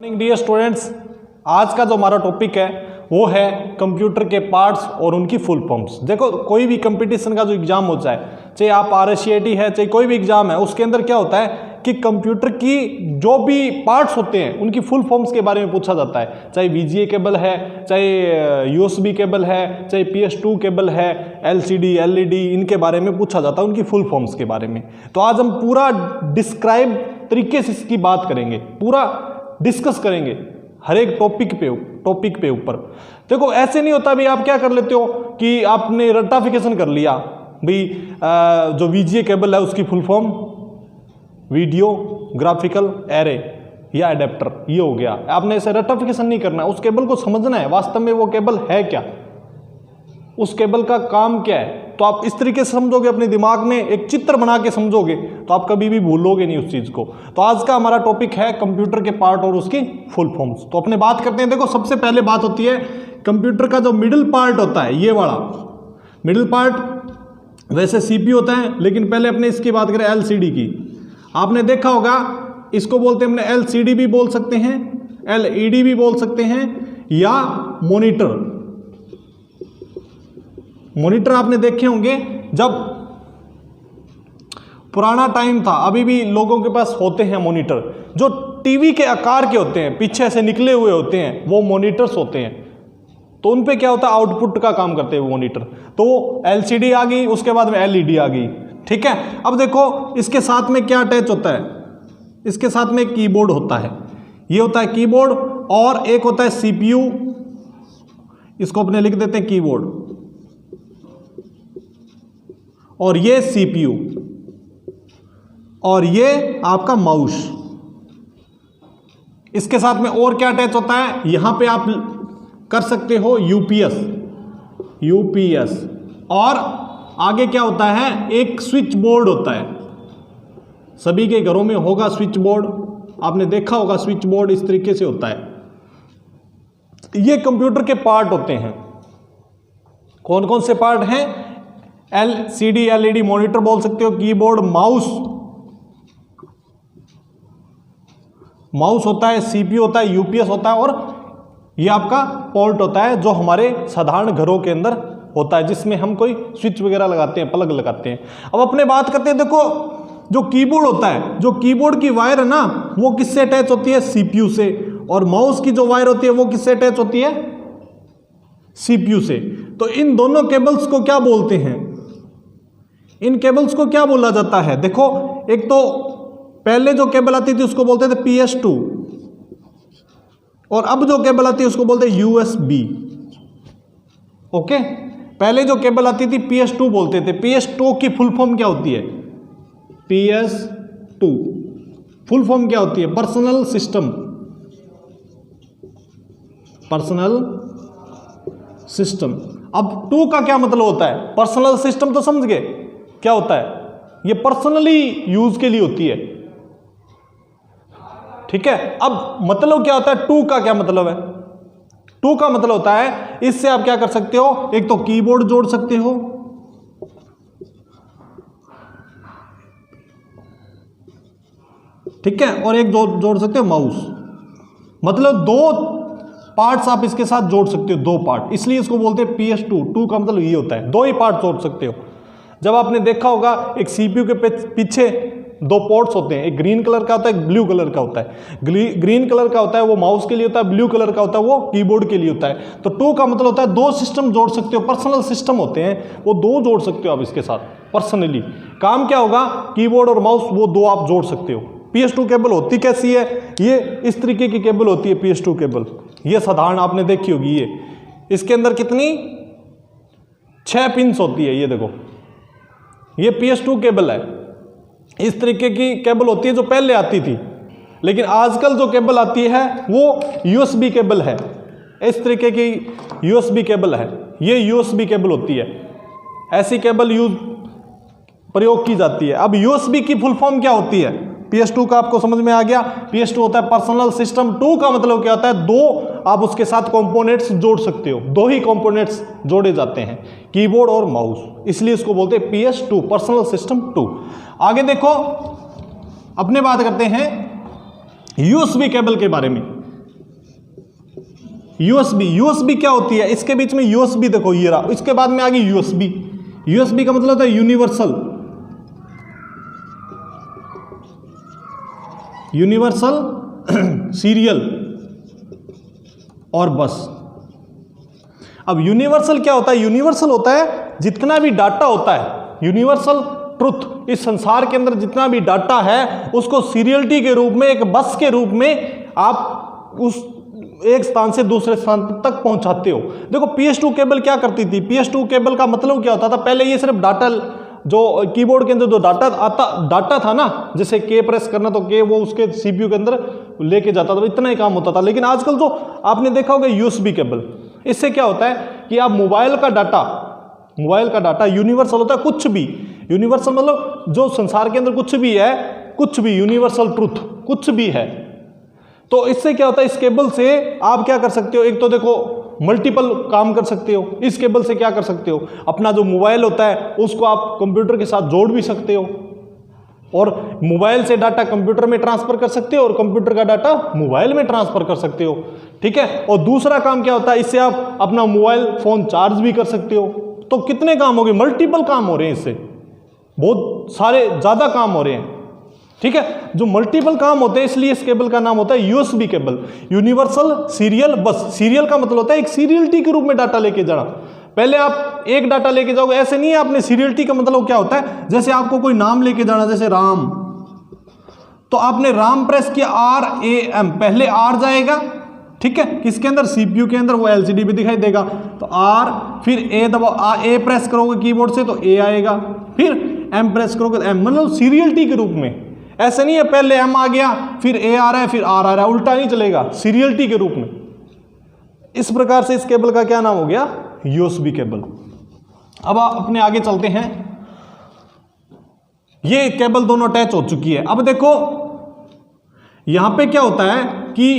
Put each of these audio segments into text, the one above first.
Morning dear students, आज का जो हमारा टॉपिक है वो है कंप्यूटर के पार्ट्स और उनकी फुल फॉर्म्स। देखो, कोई भी कंपटीशन का जो एग्जाम हो जाए, चाहे आप RSCIT है, चाहे कोई भी एग्जाम है, उसके अंदर क्या होता है कि कंप्यूटर की जो भी पार्ट्स होते हैं उनकी फुल फॉर्म्स के बारे में पूछा जाता है। चाहे VGA केबल है, चाहे USB केबल है, चाहे PS2 केबल है, LCD LED, इनके बारे में पूछा जाता है, उनकी फुल फॉर्म्स के बारे में। तो आज हम पूरा डिस्क्राइब तरीके से इसकी बात करेंगे, पूरा डिस्कस करेंगे हर एक टॉपिक पे ऊपर। देखो, ऐसे नहीं होता भी आप क्या कर लेते हो कि आपने रट्टाफिकेशन कर लिया भाई, जो VGA केबल है उसकी full form video graphical array या एडेप्टर, ये हो गया। आपने ऐसे रट्टाफिकेशन नहीं करना, उस केबल को समझना है वास्तव में वो केबल है क्या, उस केबल का काम क्या है। तो आप इस तरीके से समझोगे, अपने दिमाग में एक चित्र बना के समझोगे, तो आप कभी भी भूलोगे नहीं उस चीज को। तो आज का हमारा टॉपिक है कंप्यूटर के पार्ट और उसकी फुल फॉर्म्स। तो अपने बात करते हैं। देखो, सबसे पहले बात होती है कंप्यूटर का जो मिडिल पार्ट होता है, ये वाला मिडिल पार्ट। वैसे CPU होता है, लेकिन पहले अपने इसकी बात करें LCD की। आपने देखा होगा, इसको बोलते हैं अपने LCD भी बोल सकते हैं, LED भी बोल सकते हैं, या मॉनिटर आपने देखे होंगे। जब पुराना टाइम था, अभी भी लोगों के पास होते हैं मॉनिटर, जो टीवी के आकार के होते हैं, पीछे से निकले हुए होते हैं, वो मॉनिटर्स होते हैं। तो उन पे क्या होता है, आउटपुट का काम करते हैं वो मॉनिटर। तो LCD आ गई, उसके बाद में LED आ गई, ठीक है। अब देखो, इसके साथ में क्या अटैच होता है, इसके साथ में कीबोर्ड होता है, ये होता है कीबोर्ड, और एक होता है CPU, इसको अपने लिख देते हैं कीबोर्ड, और ये CPU, और ये आपका माउस। इसके साथ में और क्या अटैच होता है, यहां पे आप कर सकते हो UPS, और आगे क्या होता है, एक स्विच बोर्ड होता है। सभी के घरों में होगा स्विच बोर्ड, आपने देखा होगा स्विच बोर्ड इस तरीके से होता है। ये कंप्यूटर के पार्ट होते हैं। कौन कौन से पार्ट हैं, LCD LED मॉनिटर बोल सकते हो, कीबोर्ड, माउस होता है, CPU होता है, UPS होता है, और ये आपका पोर्ट होता है जो हमारे साधारण घरों के अंदर होता है, जिसमें हम कोई स्विच वगैरह लगाते हैं, प्लग लगाते हैं। अब अपने बात करते हैं। देखो, जो कीबोर्ड होता है, जो कीबोर्ड की वायर है ना, वो किससे अटैच होती है, CPU से, और माउस की जो वायर होती है वो किससे अटैच होती है, CPU से। तो इन दोनों केबल्स को क्या बोलते हैं, इन केबल्स को क्या बोला जाता है। देखो, एक तो पहले जो केबल आती थी उसको बोलते थे PS2, और अब जो केबल आती है उसको बोलते हैं USB। ओके, पहले जो केबल आती थी PS2 बोलते थे। PS2 की फुल फॉर्म क्या होती है, PS2 फुल फॉर्म क्या होती है, पर्सनल सिस्टम। अब 2 का क्या मतलब होता है, पर्सनल सिस्टम तो समझ गए क्या होता है, ये पर्सनली यूज के लिए होती है, ठीक है। अब मतलब क्या होता है, 2 का क्या मतलब है, 2 का मतलब होता है, इससे आप क्या कर सकते हो, एक तो कीबोर्ड जोड़ सकते हो, ठीक है, और एक जोड़ सकते हो माउस। मतलब 2 पार्ट्स आप इसके साथ जोड़ सकते हो, 2 पार्ट, इसलिए इसको बोलते हैं PS2। 2 का मतलब ये होता है, 2 ही पार्ट जोड़ सकते हो। जब आपने देखा होगा, एक CPU के पीछे 2 पोर्ट्स होते हैं, एक ग्रीन कलर का होता है, एक ब्लू कलर का होता है। ग्रीन कलर का होता है वो माउस के लिए होता है, ब्लू कलर का होता है वो कीबोर्ड के लिए होता है। तो 2 का मतलब होता है 2 सिस्टम जोड़ सकते हो, पर्सनल सिस्टम होते हैं, वो 2 जोड़ सकते हो आप इसके साथ पर्सनली। काम क्या होगा, कीबोर्ड और माउस वो 2 आप जोड़ सकते हो। PS2 केबल होती कैसी है, ये इस तरीके की केबल होती है PS2 केबल, ये साधारण आपने देखी होगी। ये इसके अंदर कितनी 6 पिंस होती है, ये देखो, ये PS2 केबल है। इस तरीके की केबल होती है जो पहले आती थी, लेकिन आजकल जो केबल आती है वो USB केबल है। इस तरीके की USB केबल है, ये USB केबल होती है, ऐसी केबल प्रयोग की जाती है। अब USB की फुल फॉर्म क्या होती है, PS2 का आपको समझ में आ गया। PS2 होता है पर्सनल सिस्टम। 2 का मतलब क्या होता है, 2 आप उसके साथ कंपोनेंट्स जोड़ सकते हो, 2 ही कंपोनेंट्स जोड़े जाते हैं, कीबोर्ड और माउस, इसलिए इसको बोलते हैं PS2, पर्सनल सिस्टम 2। आगे देखो, अपने बात करते हैं USB केबल के बारे में। यूएसबी क्या होती है, इसके बीच में यूएसबी देखो ये रहा, इसके बाद में आ गई यूएसबी का मतलब होता है यूनिवर्सल सीरियल और बस। अब यूनिवर्सल क्या होता है, यूनिवर्सल होता है जितना भी डाटा होता है, यूनिवर्सल ट्रुथ, इस संसार के अंदर जितना भी डाटा है उसको सीरियलिटी के रूप में, एक बस के रूप में आप उस एक स्थान से दूसरे स्थान तक पहुंचाते हो। देखो PS2 केबल क्या करती थी, PS2 केबल का मतलब क्या होता था, पहले ये सिर्फ डाटा, जो कीबोर्ड के अंदर जो डाटा था ना, जैसे के प्रेस करना तो के वो उसके CPU के अंदर लेके जाता था, इतना ही काम होता था। लेकिन आजकल जो आपने देखा होगा USB केबल, इससे क्या होता है कि आप मोबाइल का डाटा यूनिवर्सल होता है, कुछ भी यूनिवर्सल मतलब जो संसार के अंदर कुछ भी है, कुछ भी यूनिवर्सल ट्रुथ कुछ भी है। तो इससे क्या होता है, इस केबल से आप क्या कर सकते हो, एक तो देखो मल्टीपल काम कर सकते हो। इस केबल से क्या कर सकते हो, अपना जो मोबाइल होता है उसको आप कंप्यूटर के साथ जोड़ भी सकते हो, और मोबाइल से डाटा कंप्यूटर में ट्रांसफर कर सकते हो, और कंप्यूटर का डाटा मोबाइल में ट्रांसफर कर सकते हो, ठीक है। और दूसरा काम क्या होता है, इससे आप अपना मोबाइल फोन चार्ज भी कर सकते हो। तो कितने काम हो गए, मल्टीपल काम हो रहे हैं, इससे बहुत सारे ज्यादा काम हो रहे हैं, ठीक है। जो मल्टीपल काम होते हैं, इसलिए इस केबल का नाम होता है यूएसबी केबल, यूनिवर्सल सीरियल बस। सीरियल का मतलब होता है एक सीरियलिटी के रूप में डाटा लेके जाना। पहले आप एक डाटा लेके जाओगे, ऐसे नहीं है। आपने सीरियलिटी का मतलब क्या होता है, जैसे आपको कोई नाम लेके जाना, जैसे राम, तो आपने राम प्रेस किया, RAM, पहले R जाएगा, ठीक है, किसके अंदर, CPU के अंदर, वो LCD पे दिखाई देगा, तो R, फिर A दबाओ, A प्रेस करोगे कीबोर्ड से तो A आएगा, फिर M प्रेस करोगे तो M, मतलब सीरियलिटी के रूप में। ऐसे नहीं है पहले M आ गया फिर A आ रहा है फिर R आ रहा है, उल्टा नहीं चलेगा, सीरियलिटी के रूप में। इस प्रकार से इस केबल का क्या नाम हो गया, USB केबल। अब आप अपने आगे चलते हैं, ये केबल दोनों अटैच हो चुकी है। अब देखो यहां पे क्या होता है कि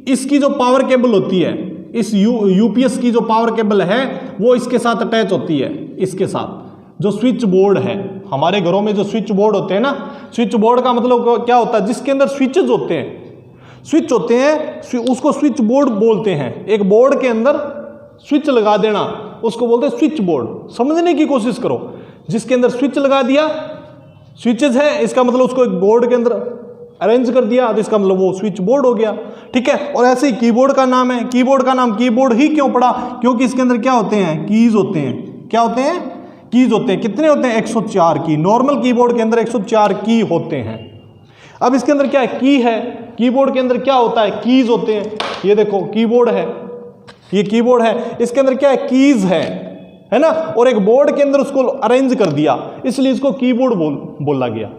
इसकी जो पावर केबल होती है, इस यूपीएस की जो पावर केबल है वो इसके साथ अटैच होती है। इसके साथ जो स्विच बोर्ड है, हमारे घरों में जो स्विच बोर्ड होते हैं ना, स्विच बोर्ड का मतलब क्या होता है, जिसके अंदर स्विचेज होते हैं, स्विच होते हैं, उसको स्विच बोर्ड बोलते हैं। एक बोर्ड के अंदर स्विच लगा देना उसको बोलते हैं स्विच बोर्ड। समझने की कोशिश करो, जिसके अंदर स्विच लगा दिया, स्विचेज है, इसका मतलब उसको एक बोर्ड के अंदर अरेंज कर दिया, तो इसका मतलब वो स्विच बोर्ड हो गया, ठीक है। और ऐसे ही कीबोर्ड का नाम है, कीबोर्ड का नाम कीबोर्ड ही क्यों पड़ा, क्योंकि इसके अंदर क्या होते हैं, कीज होते हैं। क्या होते हैं, कीज होते हैं। कितने होते हैं, 104 की। नॉर्मल कीबोर्ड के अंदर 104 की होते हैं। अब इसके अंदर क्या है, की है, कीबोर्ड के अंदर क्या होता है, कीज होते हैं। ये देखो कीबोर्ड है, ये कीबोर्ड है, इसके अंदर क्या है, कीज है ना, और एक बोर्ड के अंदर उसको अरेंज कर दिया, इसलिए इसको कीबोर्ड बोला गया,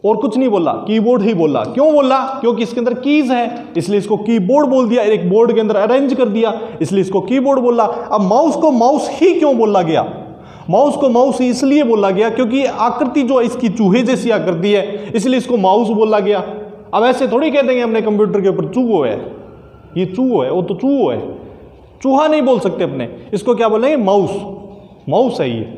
और कुछ नहीं बोला, कीबोर्ड ही बोला। क्यों बोला, क्योंकि इसके अंदर कीज है, इसलिए इसको कीबोर्ड बोल दिया। एक बोर्ड के अंदर अरेंज कर दिया, इसलिए इसको कीबोर्ड बोला। अब माउस को माउस ही क्यों बोला गया, माउस को माउस ही इसलिए बोला गया क्योंकि आकृति जो इसकी चूहे जैसी आकृति है, इसलिए इसको माउस बोला गया। अब ऐसे थोड़ी कह देंगे अपने कंप्यूटर के ऊपर चूहो है, ये चूहो है, वो तो चूहो है, चूहा नहीं बोल सकते अपने, इसको क्या बोलेंगे, माउस, माउस है ये,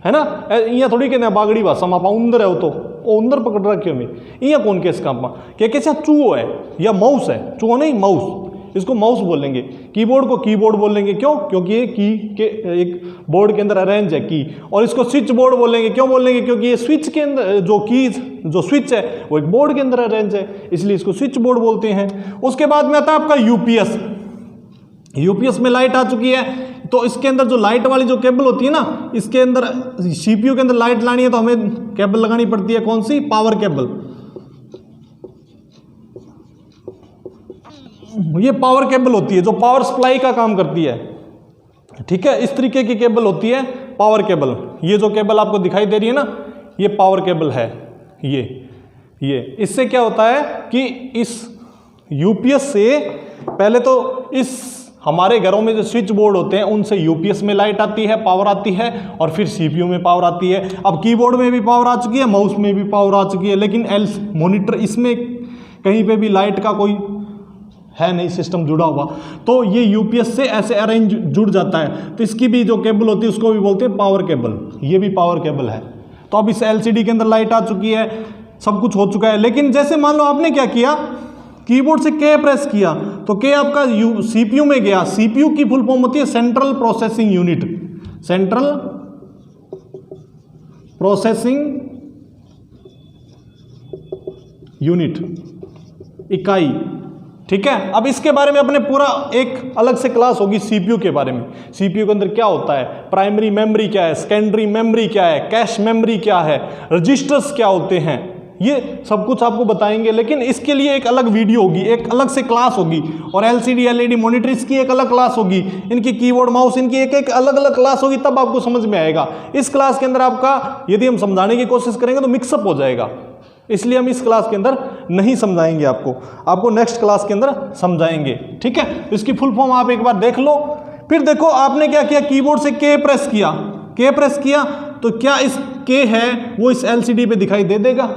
है ना। यहाँ थोड़ी कहते हैं बागड़ी भाषा में, उंदर है, वो तो उंदर पकड़ रखे हमें, यहाँ कौन केस काम क्या कैसे चूहो है या माउस है, चूहो नहीं माउस, इसको माउस बोलेंगे। कीबोर्ड को कीबोर्ड बोलेंगे, क्यों, क्योंकि ये की के एक बोर्ड के अंदर अरेंज है की। और इसको स्विच बोर्ड बोलेंगे, क्यों बोलेंगे, क्योंकि ये स्विच के अंदर जो कीज जो स्विच है वो एक बोर्ड के अंदर अरेंज है, इसलिए इसको स्विच बोर्ड बोलते हैं। उसके बाद में आता है आपका यूपीएस। यूपीएस में लाइट आ चुकी है, तो इसके अंदर जो लाइट वाली जो केबल होती है ना, इसके अंदर सीपीयू के अंदर लाइट लानी है तो हमें केबल लगानी पड़ती है, कौन सी, पावर केबल। ये पावर केबल होती है जो पावर सप्लाई का काम करती है, ठीक है। इस तरीके की केबल होती है पावर केबल। ये जो केबल आपको दिखाई दे रही है ना, ये पावर केबल है। ये इससे क्या होता है कि इस यूपीएस से पहले तो इस हमारे घरों में जो स्विच बोर्ड होते हैं उनसे यूपीएस में लाइट आती है, पावर आती है, और फिर सीपीयू में पावर आती है। अब कीबोर्ड में भी पावर आ चुकी है, माउस में भी पावर आ चुकी है, लेकिन मॉनिटर इसमें कहीं पे भी लाइट का कोई है नहीं सिस्टम जुड़ा हुआ, तो ये यूपीएस से ऐसे अरेंज जुड़ जाता है। तो इसकी भी जो केबल होती है उसको भी बोलते हैं पावर केबल, ये भी पावर केबल है। तो अब इस एलसीडी के अंदर लाइट आ चुकी है, सब कुछ हो चुका है। लेकिन जैसे मान लो आपने क्या किया, कीबोर्ड से के प्रेस किया तो के आपका सीपीयू में गया। सीपीयू की फुल फॉर्म होती है central processing unit, central processing unit, इकाई। ठीक है, अब इसके बारे में अपने पूरा एक अलग से क्लास होगी सीपीयू के बारे में। सीपीयू के अंदर क्या होता है, प्राइमरी मेमोरी क्या है, सेकेंडरी मेमोरी क्या है, कैश मेमोरी क्या है, रजिस्टर्स क्या होते हैं, ये सब कुछ आपको बताएंगे। लेकिन इसके लिए एक अलग वीडियो होगी, एक अलग से क्लास होगी। और एलसीडी एलईडी मॉनिटर्स की एक अलग क्लास होगी, इनकी कीबोर्ड माउस इनकी एक एक अलग अलग क्लास होगी, तब आपको समझ में आएगा। इस क्लास के अंदर आपका यदि हम समझाने की कोशिश करेंगे तो मिक्सअप हो जाएगा, इसलिए हम इस क्लास के अंदर नहीं समझाएंगे, आपको नेक्स्ट क्लास के अंदर समझाएंगे। ठीक है, इसकी फुल फॉर्म आप एक बार देख लो। फिर देखो आपने क्या किया, कीबोर्ड से के प्रेस किया, के प्रेस किया तो क्या इस के है वो इस एलसीडी पे दिखाई दे देगा,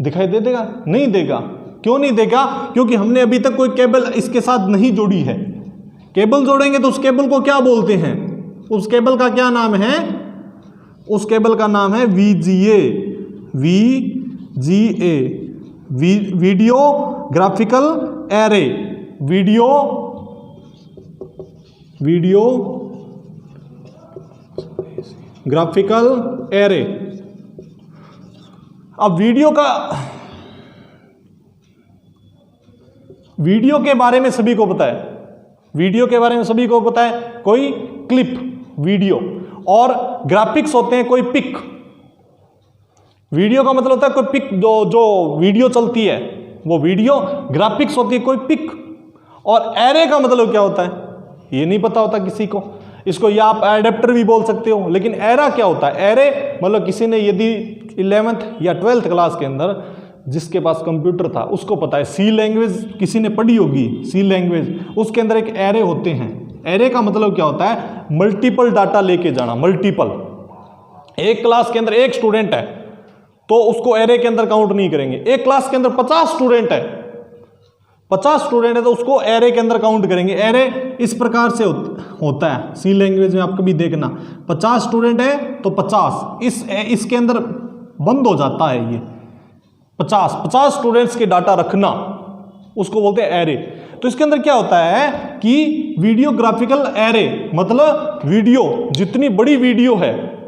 दिखाई दे देगा? नहीं देगा। क्यों नहीं देगा? क्योंकि हमने अभी तक कोई केबल इसके साथ नहीं जोड़ी है। केबल जोड़ेंगे तो उस केबल को क्या बोलते हैं, उस केबल का क्या नाम है, उस केबल का नाम है VGA, VGA, video graphical array, video graphical array. अब वीडियो के बारे में सभी को पता है, वीडियो के बारे में सभी को पता है, कोई क्लिप वीडियो और ग्राफिक्स होते हैं कोई पिक। वीडियो का मतलब होता है कोई पिक, जो वीडियो चलती है वो वीडियो, ग्राफिक्स होती है कोई पिक। और एरे का मतलब क्या होता है ये नहीं पता होता किसी को, इसको या आप एडेप्टर भी बोल सकते हो। लेकिन एरा क्या होता है, एरे मतलब किसी ने यदि 11th या 12th क्लास के अंदर जिसके पास कंप्यूटर था उसको पता है, सी लैंग्वेज किसी ने पढ़ी होगी, सी लैंग्वेज, उसके अंदर एक एरे होते हैं। एरे का मतलब क्या होता है, मल्टीपल डाटा लेके जाना, मल्टीपल। एक क्लास के अंदर एक स्टूडेंट है तो उसको एरे के अंदर काउंट नहीं करेंगे। एक क्लास के अंदर 50 स्टूडेंट है, 50 स्टूडेंट है तो उसको एरे के अंदर काउंट करेंगे। एरे इस प्रकार से होता है, सी लैंग्वेज में आप कभी देखना, 50 स्टूडेंट है तो 50 इसके अंदर बंद हो जाता है। ये 50 स्टूडेंट्स के डाटा रखना उसको बोलते हैं एरे। तो इसके अंदर क्या होता है कि वीडियो ग्राफिकल एरे मतलब वीडियो, जितनी बड़ी वीडियो है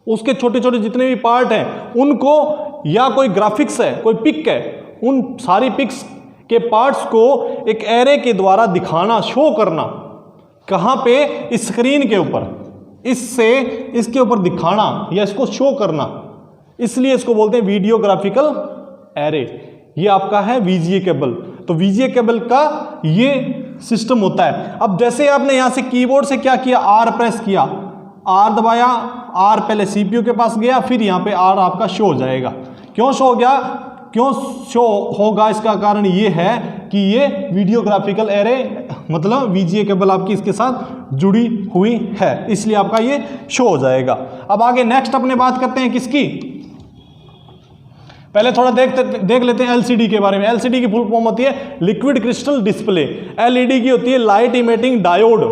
उसके छोटे छोटे जितने भी पार्ट हैं उनको, या कोई ग्राफिक्स है कोई पिक है, उन सारी पिक्स के पार्ट्स को एक एरे के द्वारा दिखाना, शो करना। कहां पे, इस स्क्रीन के ऊपर, इससे इसके ऊपर दिखाना या इसको शो करना, इसलिए इसको बोलते हैं वीडियो ग्राफिकल एरे। ये आपका है VGA केबल। तो VGA केबल का ये सिस्टम होता है। अब जैसे आपने यहां से कीबोर्ड से क्या किया, R प्रेस किया, R दबाया, R पहले CPU के पास गया, फिर यहां पे R आपका शो हो जाएगा। क्यों शो हो गया, क्यों शो होगा, इसका कारण ये है कि ये वीडियो ग्राफिकल एरे मतलब VGA केबल आपकी इसके साथ जुड़ी हुई है, इसलिए आपका ये शो हो जाएगा। अब आगे नेक्स्ट अपने बात करते हैं किसकी, पहले थोड़ा देख लेते हैं LCD के बारे में। LCD की फुल फॉर्म होती है लिक्विड क्रिस्टल डिस्प्ले। LED की होती है लाइट इमिटिंग डायोड।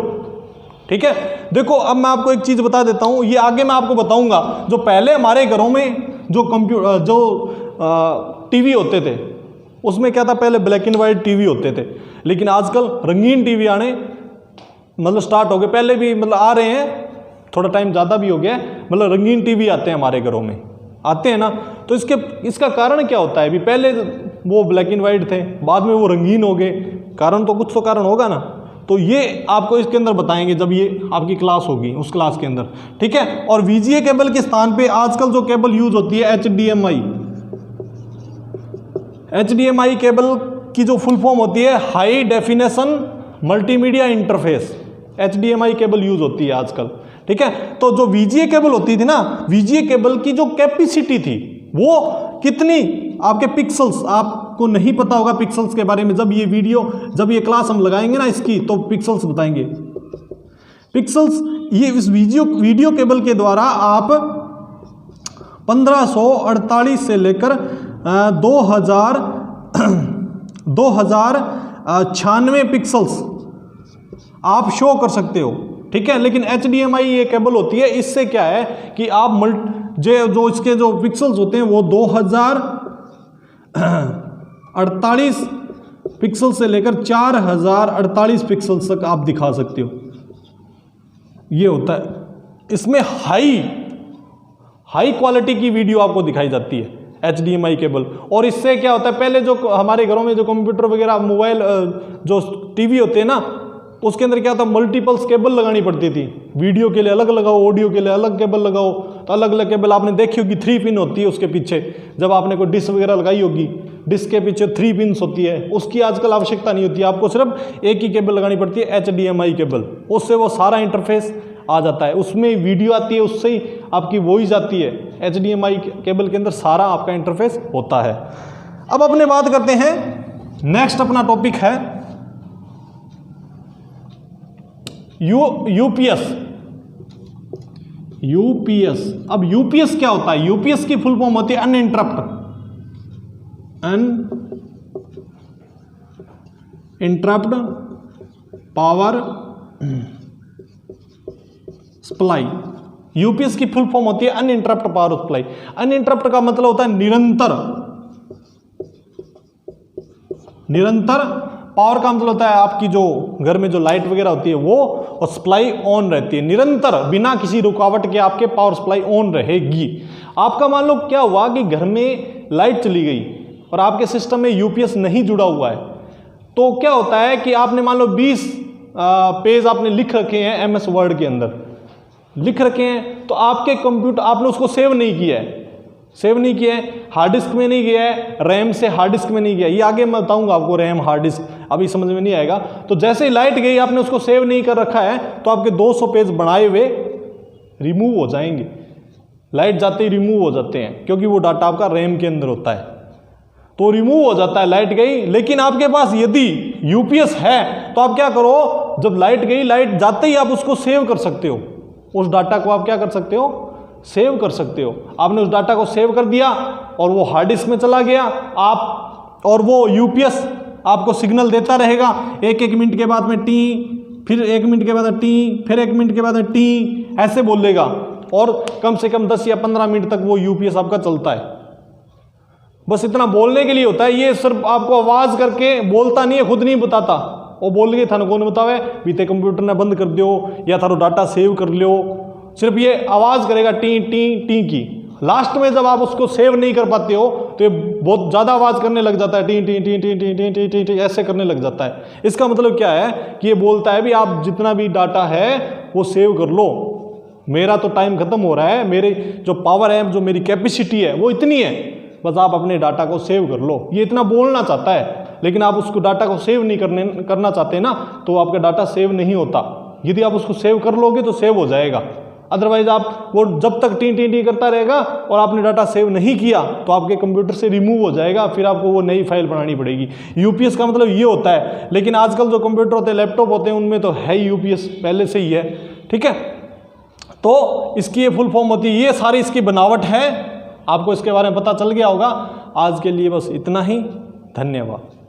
ठीक है, देखो अब मैं आपको एक चीज बता देता हूं, ये आगे मैं आपको बताऊंगा। जो पहले हमारे घरों में जो टीवी होते थे उसमें क्या था, पहले ब्लैक एंड व्हाइट टीवी होते थे, लेकिन आजकल रंगीन टीवी आने मतलब स्टार्ट हो गए। पहले भी मतलब आ रहे हैं, थोड़ा टाइम ज़्यादा भी हो गया है, मतलब रंगीन टीवी आते हैं हमारे घरों में, आते हैं ना। तो इसका कारण क्या होता है, अभी पहले वो ब्लैक एंड व्हाइट थे, बाद में वो रंगीन हो गए, कारण तो कुछ तो कारण होगा ना। तो ये आपको इसके अंदर बताएंगे जब ये आपकी क्लास होगी, उस क्लास के अंदर। ठीक है, और VGA केबल के स्थान पे आजकल जो केबल यूज होती है HDMI केबल की जो फुल फॉर्म होती है high definition multimedia interface, HDMI cable use होती है आजकल। ठीक है, तो जो VGA केबल होती थी ना, VGA केबल की जो कैपेसिटी थी वो कितनी, आपके पिक्सल्स, आपको नहीं पता होगा पिक्सल्स के बारे में, जब ये क्लास हम लगाएंगे ना इसकी तो पिक्सल्स बताएंगे। पिक्सल्स ये इस वीडियो केबल के द्वारा आप 1548 से लेकर 2096 पिक्सल्स आप शो कर सकते हो। ठीक है, लेकिन HDMI ये केबल होती है, इससे क्या है कि आप जो इसके जो पिक्सल्स होते हैं वो 48 पिक्सल से लेकर 4048 पिक्सल तक आप दिखा सकते हो, ये होता है। इसमें हाई क्वालिटी की वीडियो आपको दिखाई जाती है HDMI केबल। और इससे क्या होता है, पहले जो हमारे घरों में जो कंप्यूटर वगैरह मोबाइल जो टीवी होते हैं ना, उसके अंदर क्या होता है, मल्टीपल्स केबल लगानी पड़ती थी। वीडियो के लिए अलग लगाओ, ऑडियो के लिए अलग केबल लगाओ, तो अलग अलग केबल आपने देखी होगी 3 पिन होती है उसके पीछे। जब आपने कोई डिश वगैरह लगाई होगी, डिश के पीछे 3 पिन्स होती है, उसकी आजकल आवश्यकता नहीं होती है, आपको सिर्फ एक ही केबल लगानी पड़ती है HDMI केबल। उससे वो सारा इंटरफेस आ जाता है, उसमें वीडियो आती है, उससे ही आपकी वॉइस आती है। HDMI केबल के अंदर सारा आपका इंटरफेस होता है। अब अपने बात करते हैं, नेक्स्ट अपना टॉपिक है यूपीएस। अब यूपीएस क्या होता है? यूपीएस की फुल फॉर्म होती है अनइंटरप्ट पावर सप्लाई। यूपीएस की फुल फॉर्म होती है अनइंटरप्ट पावर सप्लाई। अनइंटरप्ट का मतलब होता है निरंतर। पावर का मतलब होता है आपकी जो घर में जो लाइट वगैरह होती है वो, और सप्लाई ऑन रहती है निरंतर, बिना किसी रुकावट के आपके पावर सप्लाई ऑन रहेगी। आपका मान लो क्या हुआ कि घर में लाइट चली गई और आपके सिस्टम में यूपीएस नहीं जुड़ा हुआ है, तो क्या होता है कि आपने मान लो 20 पेज आपने लिख रखे हैं MS वर्ड के अंदर लिख रखे हैं, तो आपके कंप्यूटर आपने उसको सेव नहीं किया है, हार्ड डिस्क में नहीं गया है, रैम से हार्ड डिस्क में नहीं गया। ये आगे मैं बताऊंगा आपको, रैम हार्ड डिस्क अभी समझ में नहीं आएगा। तो जैसे ही लाइट गई, आपने उसको सेव नहीं कर रखा है, तो आपके 200 पेज बनाए हुए रिमूव हो जाएंगे। लाइट जाते ही रिमूव हो जाते हैं, क्योंकि वो डाटा आपका रैम के अंदर होता है, तो रिमूव हो जाता है। लाइट गई, लेकिन आपके पास यदि यूपीएस है तो आप क्या करो, जब लाइट गई, लाइट जाते ही आप उसको सेव कर सकते हो। उस डाटा को आप क्या कर सकते हो, सेव कर सकते हो। आपने उस डाटा को सेव कर दिया और वो हार्ड डिस्क में चला गया, आप और वो यूपीएस आपको सिग्नल देता रहेगा। 1-1 मिनट के बाद में टी, फिर 1 मिनट के बाद टी, फिर 1 मिनट के बाद टी, ऐसे बोलेगा। और कम से कम 10 या 15 मिनट तक वो यूपीएस आपका चलता है। बस इतना बोलने के लिए होता है। ये सिर्फ आपको आवाज करके बोलता नहीं है, खुद नहीं बताता। वो बोल के थाने कौन बतावे, बीते कंप्यूटर ने बंद कर दियो या थारो डाटा सेव कर लियो, सिर्फ ये आवाज करेगा टी टी टी की। लास्ट में जब आप उसको सेव नहीं कर पाते हो तो ये बहुत ज़्यादा आवाज़ करने लग जाता है, T T T T T T T T T ऐसे करने लग जाता है। इसका मतलब क्या है कि ये बोलता है भी आप जितना भी डाटा है वो सेव कर लो, मेरा तो टाइम खत्म हो रहा है, मेरी जो पावर है, जो मेरी कैपेसिटी है वो इतनी है, बस आप अपने डाटा को सेव कर लो। ये इतना बोलना चाहता है, लेकिन आप उसको डाटा को सेव नहीं करना चाहते ना, तो आपका डाटा सेव नहीं होता। यदि आप उसको सेव कर लोगे तो सेव हो जाएगा, अदरवाइज आप वो जब तक टी टी टी करता रहेगा और आपने डाटा सेव नहीं किया तो आपके कंप्यूटर से रिमूव हो जाएगा, फिर आपको वो नई फाइल बनानी पड़ेगी। यूपीएस का मतलब ये होता है। लेकिन आजकल जो कंप्यूटर होते हैं, लैपटॉप होते हैं, उनमें तो है यूपीएस पहले से ही है, ठीक है। तो इसकी ये फुल फॉर्म होती है, ये सारी इसकी बनावट है। आपको इसके बारे में पता चल गया होगा। आज के लिए बस इतना ही, धन्यवाद।